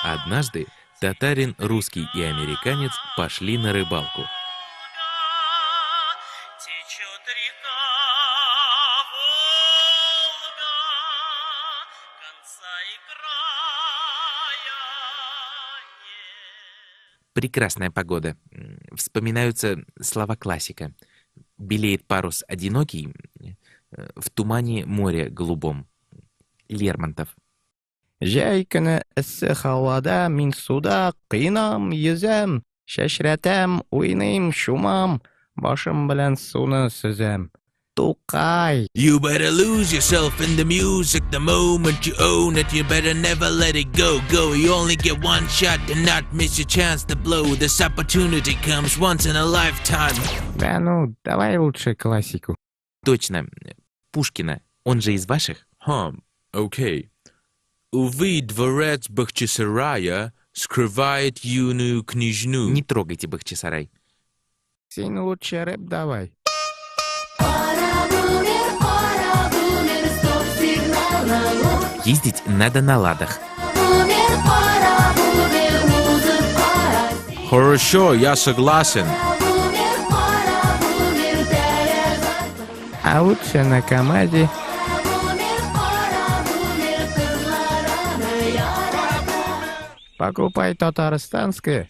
Однажды татарин, русский и американец пошли на рыбалку. Течет река Волга, конца и края нет. Прекрасная погода. Вспоминаются слова классика. Белеет парус одинокий, в тумане море голубом. Лермонтов. Жәй күні іссі хауада мин суда қинам, езем, шәшрәтәм, уйнайм, шумам, башым белән суны сөзәм. Тукай! You better lose yourself in the music the moment you own it. You better never let it go. You only get one shot and not miss your chance to blow. This opportunity comes once in a lifetime. Да ну, давай лучше классику. Точно. Пушкина. Он же из ваших? Окей. Увы, дворец Бахчисарая скрывает юную княжну. Не трогайте Бахчисарай. Син лучше рэп давай. Ездить надо на ладах. Хорошо, я согласен. А лучше на КамАЗе. Покупай татарстанское.